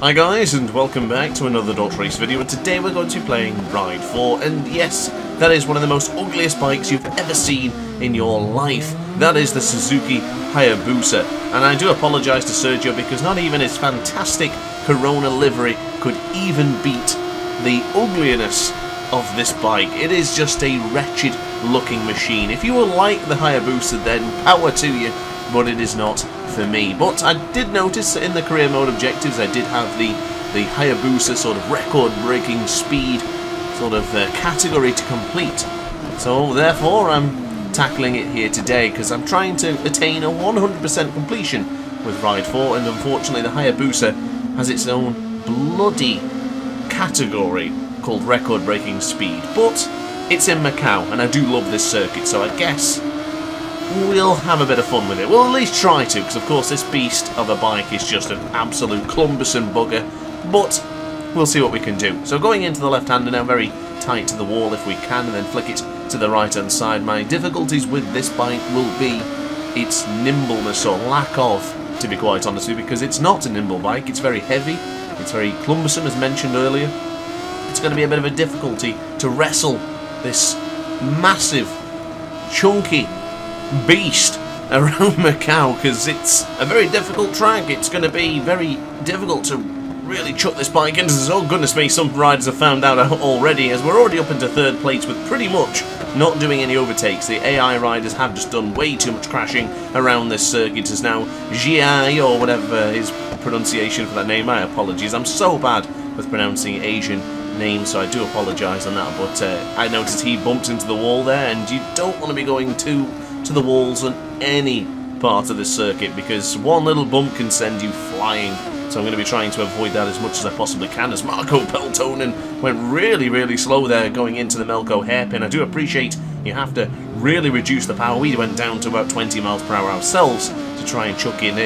Hi guys, and welcome back to another DrAce video, and today we're going to be playing Ride 4, and yes, that is one of the most ugliest bikes you've ever seen in your life. That is the Suzuki Hayabusa, and I do apologise to Sergio because not even his fantastic Corona livery could even beat the ugliness of this bike. It is just a wretched looking machine. If you will like the Hayabusa, then power to you, but it is not for me. But I did notice in the career mode objectives I did have the Hayabusa sort of record-breaking speed sort of category to complete. So therefore I'm tackling it here today because I'm trying to attain a 100% completion with Ride 4, and unfortunately the Hayabusa has its own bloody category called record-breaking speed. But it's in Macau and I do love this circuit, so I guess we'll have a bit of fun with it. We'll at least try to, because of course this beast of a bike is just an absolute clumbersome bugger, but we'll see what we can do. So going into the left-hander now, very tight to the wall if we can, and then flick it to the right-hand side. My difficulties with this bike will be its nimbleness, or lack of, to be quite honest with you, because it's not a nimble bike. It's very heavy, it's very clumbersome as mentioned earlier. It's going to be a bit of a difficulty to wrestle this massive, chunky beast around Macau, because it's a very difficult track. It's going to be very difficult to really chuck this bike into. Oh goodness me, some riders have found out already, as we're already up into third place with pretty much not doing any overtakes. The AI riders have just done way too much crashing around this circuit, as now Jiai, or whatever his pronunciation for that name, my apologies, I'm so bad with pronouncing Asian names, so I do apologise on that, but I noticed he bumped into the wall there, and you don't want to be going to the walls on any part of this circuit, because one little bump can send you flying. So I'm going to be trying to avoid that as much as I possibly can, as Marco Peltonen went really slow there going into the Melco hairpin. I do appreciate you have to really reduce the power. We went down to about 20 miles per hour ourselves to try and chuck it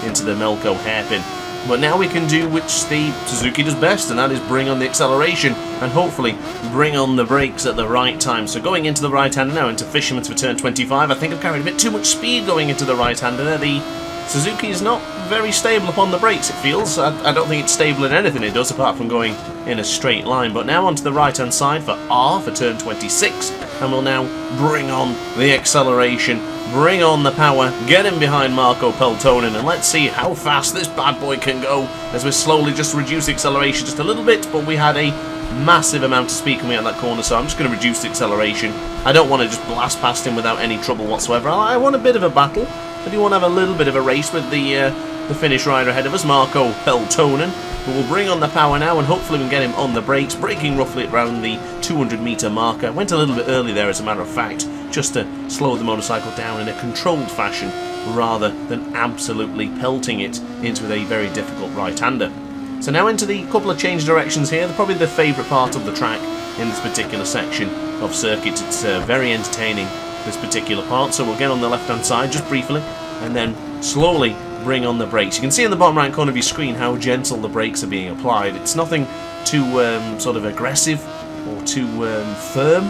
into the Melco hairpin. But now we can do which the Suzuki does best, and that is bring on the acceleration and hopefully bring on the brakes at the right time. So going into the right-hander now, into Fisherman's for turn 25. I think I've carried a bit too much speed going into the right-hander there. The Suzuki is not very stable upon the brakes, it feels. I don't think it's stable in anything it does apart from going in a straight line. But now onto the right-hand side for R for turn 26, and we'll now bring on the acceleration. Bring on the power, get him behind Marco Peltonen, and let's see how fast this bad boy can go as we slowly just reduce the acceleration just a little bit. But we had a massive amount of speed coming out that corner, so I'm just going to reduce the acceleration. I don't want to just blast past him without any trouble whatsoever. I want a bit of a battle. I do want to have a little bit of a race with the Finnish rider ahead of us, Marco Peltonen. But we'll bring on the power now, and hopefully we can get him on the brakes, braking roughly around the 200-metre marker. Went a little bit early there, as a matter of fact, just to slow the motorcycle down in a controlled fashion, rather than absolutely pelting it into a very difficult right-hander. So now into the couple of change directions here. Probably the favourite part of the track in this particular section of circuit. It's very entertaining, this particular part. So we'll get on the left-hand side just briefly, and then slowly bring on the brakes. You can see in the bottom right corner of your screen how gentle the brakes are being applied. It's nothing too sort of aggressive or too firm.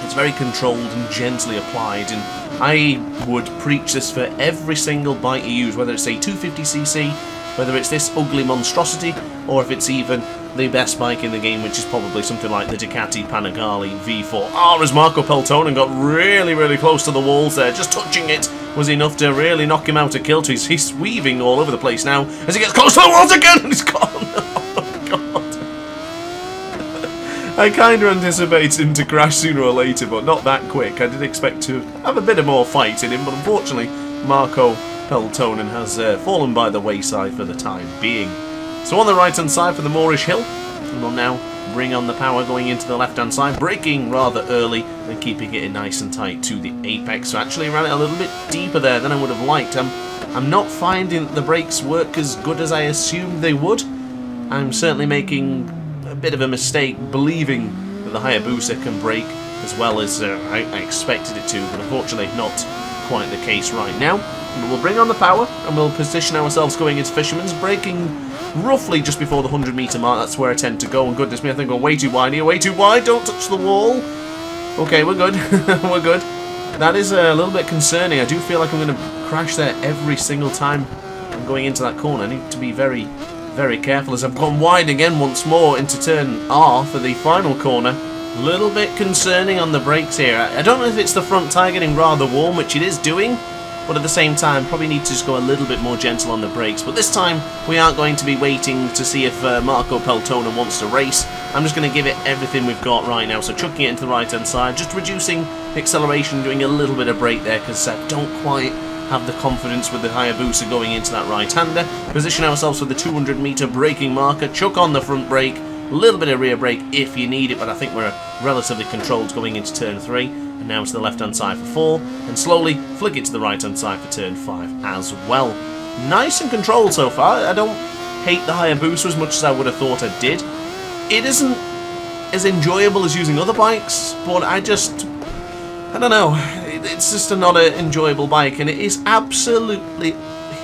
It's very controlled and gently applied, and I would preach this for every single bike you use, whether it's a 250cc, whether it's this ugly monstrosity, or if it's even the best bike in the game, which is probably something like the Ducati Panigale V4R, as Marco Peltonen got really close to the walls there. Just touching it was enough to really knock him out of kilter. He's weaving all over the place now as he gets close to the walls again, and he's gone. Oh, God. I kind of anticipated him to crash sooner or later, but not that quick. I did expect to have a bit of more fight in him, but unfortunately Marco Peltonen has fallen by the wayside for the time being. So on the right-hand side for the Moorish Hill, and we'll now bring on the power going into the left-hand side, braking rather early and keeping it nice and tight to the apex. So actually ran it a little bit deeper there than I would have liked. I'm not finding that the brakes work as good as I assumed they would. I'm certainly making a bit of a mistake believing that the Hayabusa can brake as well as I expected it to, but unfortunately not quite the case right now. But we'll bring on the power and we'll position ourselves going into Fisherman's, braking roughly just before the 100-metre mark. That's where I tend to go, and goodness me, I think I'm way too wide here, way too wide. Don't touch the wall. Okay, we're good. We're good. That is a little bit concerning. I do feel like I'm going to crash there every single time I'm going into that corner. I need to be very very careful as I've gone wide again once more into turn R for the final corner. A little bit concerning on the brakes here. I don't know if it's the front tyre getting rather warm, which it is doing, but at the same time probably need to just go a little bit more gentle on the brakes. But this time we aren't going to be waiting to see if Marco Peltona wants to race. I'm just going to give it everything we've got right now, so chucking it into the right hand side, just reducing acceleration, doing a little bit of brake there because I don't quite have the confidence with the Hayabusa going into that right-hander. Position ourselves for the 200-metre braking marker, chuck on the front brake, a little bit of rear brake if you need it, but I think we're relatively controlled going into turn 3. And now to the left-hand side for 4, and slowly flick it to the right-hand side for turn 5 as well. Nice and controlled so far. I don't hate the Hayabusa as much as I would have thought I did. It isn't as enjoyable as using other bikes, but I don't know. It's just not an enjoyable bike, and it is absolutely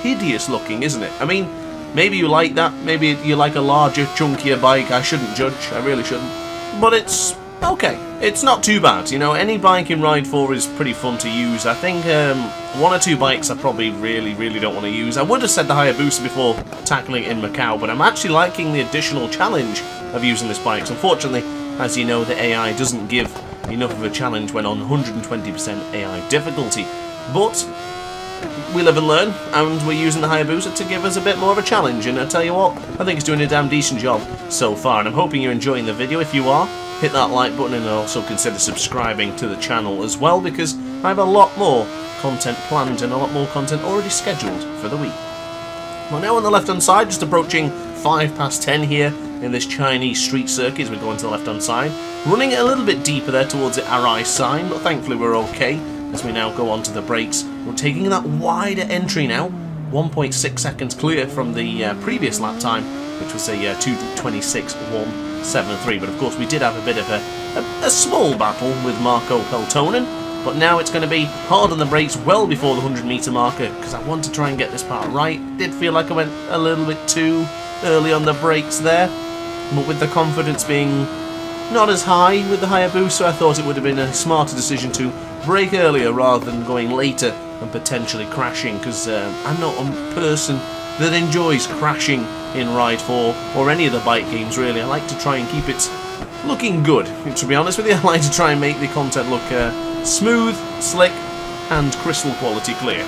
hideous looking, isn't it? I mean, maybe you like that. Maybe you like a larger, chunkier bike. I shouldn't judge. I really shouldn't. But it's okay. It's not too bad. You know, any bike in Ride 4 is pretty fun to use. I think 1 or 2 bikes I probably really don't want to use. I would have said the Hayabusa before tackling it in Macau, but I'm actually liking the additional challenge of using this bike. So unfortunately, as you know, the AI doesn't give enough of a challenge when on 120% AI difficulty. But we live and learn, and we're using the Hayabusa to give us a bit more of a challenge, and I tell you what, I think it's doing a damn decent job so far, and I'm hoping you're enjoying the video. If you are, hit that like button and also consider subscribing to the channel as well, because I have a lot more content planned and a lot more content already scheduled for the week. Well, now on the left hand side, just approaching 5 past 10 here in this Chinese street circuit as we go into the left hand side. Running it a little bit deeper there towards the Arai sign, but thankfully we're okay as we now go on to the brakes. We're taking that wider entry now, 1.6 seconds clear from the previous lap time, which was a 2:26.173. But of course we did have a bit of a small battle with Marco Peltonen, but now it's going to be hard on the brakes well before the 100-metre marker because I want to try and get this part right. Did feel like I went a little bit too early on the brakes there, but with the confidence being not as high with the Hayabusa, I thought it would have been a smarter decision to brake earlier rather than going later and potentially crashing, because I'm not a person that enjoys crashing in Ride 4 or any of the bike games really. I like to try and keep it looking good. To be honest with you, I like to try and make the content look smooth, slick and crystal quality clear.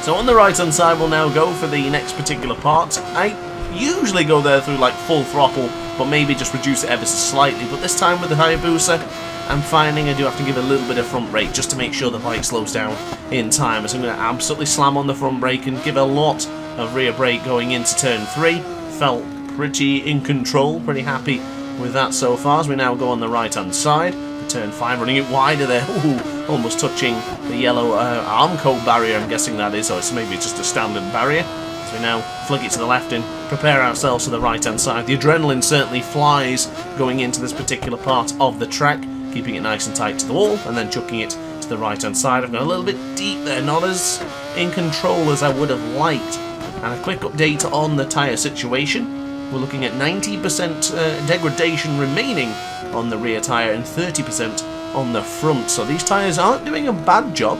So on the right hand side we'll now go for the next particular part. I usually go there through like full throttle, but maybe just reduce it ever so slightly, but this time with the Hayabusa I'm finding I do have to give a little bit of front brake just to make sure the bike slows down in time. So I'm going to absolutely slam on the front brake and give a lot of rear brake going into turn 3. Felt pretty in control, pretty happy with that so far as we now go on the right hand side. Turn 5, running it wider there. Ooh, almost touching the yellow Armco barrier, I'm guessing that is, or it's maybe just a standard barrier. So we now flick it to the left and prepare ourselves to the right hand side. The adrenaline certainly flies going into this particular part of the track, keeping it nice and tight to the wall and then chucking it to the right hand side. I've gone a little bit deep there, not as in control as I would have liked. And a quick update on the tyre situation. We're looking at 90% degradation remaining on the rear tyre and 30% on the front. So these tyres aren't doing a bad job,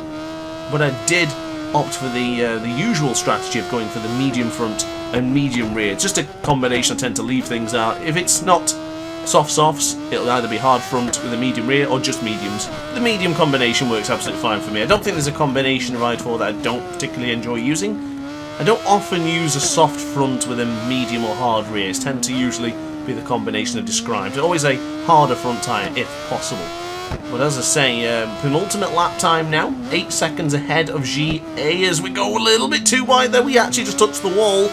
but I did opt for the usual strategy of going for the medium front and medium rear. It's just a combination I tend to leave things out. If it's not softs, it'll either be hard front with a medium rear or just mediums. The medium combination works absolutely fine for me. I don't think there's a combination of Ride 4 that I don't particularly enjoy using. I don't often use a soft front with a medium or hard rear. It tends to usually be the combination I described. Always a harder front tyre if possible. But as I say, penultimate lap time now, 8 seconds ahead of GA as we go a little bit too wide there. We actually just touched the wall.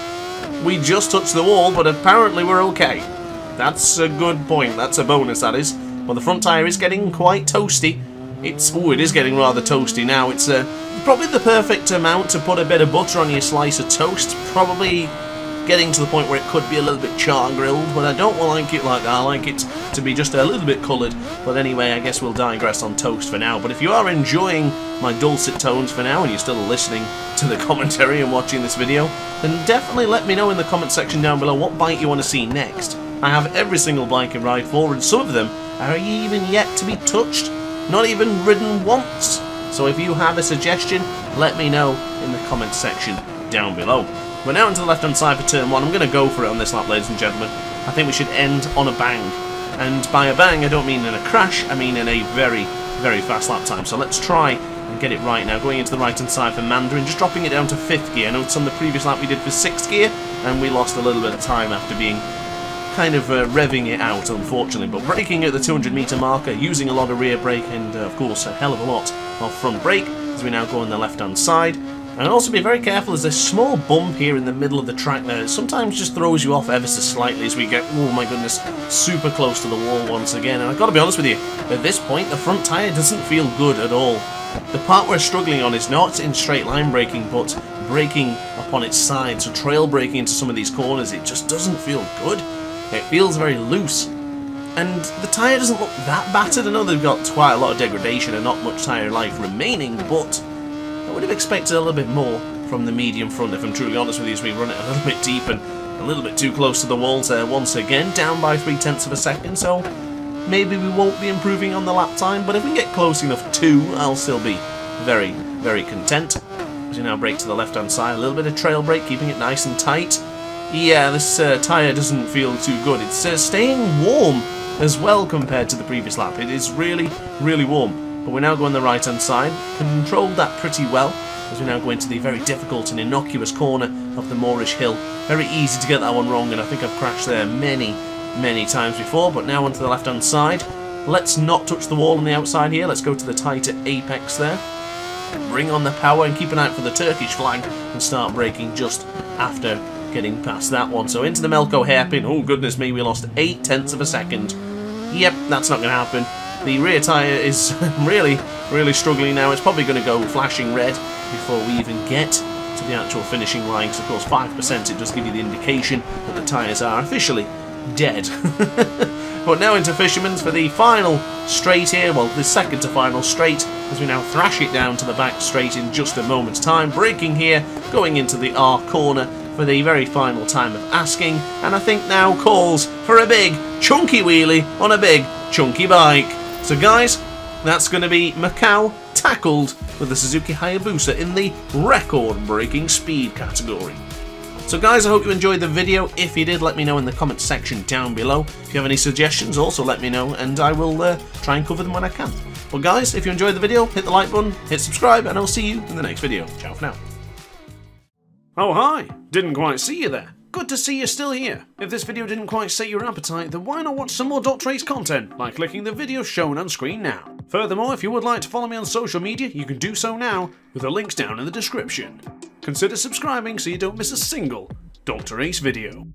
We just touched the wall, but apparently we're okay. That's a good point. That's a bonus, that is. Well, the front tyre is getting quite toasty. It is getting rather toasty now. It's probably the perfect amount to put a bit of butter on your slice of toast. Probably getting to the point where it could be a little bit char grilled, but I don't like it like that. I like it to be just a little bit coloured. But anyway, I guess we'll digress on toast for now. But if you are enjoying my dulcet tones for now and you're still listening to the commentary and watching this video, then definitely let me know in the comment section down below what bike you want to see next. I have every single bike in Ride 4 and some of them are even yet to be touched, not even ridden once. So if you have a suggestion, let me know in the comment section down below. We're now into the left-hand side for turn 1. I'm going to go for it on this lap, ladies and gentlemen. I think we should end on a bang. And by a bang, I don't mean in a crash, I mean in a very, very fast lap time. So let's try and get it right now. Going into the right-hand side for Mandarin, just dropping it down to 5th gear. I noticed on the previous lap we did for 6th gear, and we lost a little bit of time after being kind of revving it out, unfortunately. But braking at the 200-metre marker, using a lot of rear brake, and of course a hell of a lot of front brake, as we now go on the left-hand side. And also be very careful, there's this small bump here in the middle of the track there. It sometimes just throws you off ever so slightly as we get, oh my goodness, super close to the wall once again. And I've got to be honest with you, at this point the front tyre doesn't feel good at all. The part we're struggling on is not in straight line braking, but braking upon its side, so trail braking into some of these corners. It just doesn't feel good. It feels very loose. And the tyre doesn't look that battered. I know they've got quite a lot of degradation and not much tyre life remaining, but I would have expected a little bit more from the medium front, if I'm truly honest with you, as we run it a little bit deep and a little bit too close to the walls there once again, down by 0.3 of a second, so maybe we won't be improving on the lap time, but if we get close enough to, I'll still be very, very content. As we now brake to the left-hand side, a little bit of trail brake, keeping it nice and tight. Yeah, this tyre doesn't feel too good. It's staying warm as well compared to the previous lap. It is really, really warm. But we're now going the right-hand side. Controlled that pretty well, as we now go into the very difficult and innocuous corner of the Moorish Hill. Very easy to get that one wrong, and I think I've crashed there many, many times before. But now onto the left-hand side. Let's not touch the wall on the outside here. Let's go to the tighter apex there. Bring on the power and keep an eye out for the Turkish flag and start braking just after getting past that one. So into the Melco hairpin. Oh, goodness me, we lost 0.8 of a second. Yep, that's not going to happen. The rear tyre is really, really struggling now. It's probably going to go flashing red before we even get to the actual finishing line. Because, of course, 5% it does give you the indication that the tyres are officially dead. But now into Fisherman's for the final straight here. Well, the second to final straight, as we now thrash it down to the back straight in just a moment's time. Braking here, going into the R corner for the very final time of asking. And I think now calls for a big, chunky wheelie on a big, chunky bike. So guys, that's going to be Macau tackled with the Suzuki Hayabusa in the record-breaking speed category. So guys, I hope you enjoyed the video. If you did, let me know in the comments section down below. If you have any suggestions, also let me know, and I will try and cover them when I can. But guys, if you enjoyed the video, hit the like button, hit subscribe, and I'll see you in the next video. Ciao for now. Oh hi, didn't quite see you there. Good to see you're still here. If this video didn't quite set your appetite, then why not watch some more DrAce content by clicking the video shown on screen now. Furthermore, if you would like to follow me on social media, you can do so now with the links down in the description. Consider subscribing so you don't miss a single DrAce video.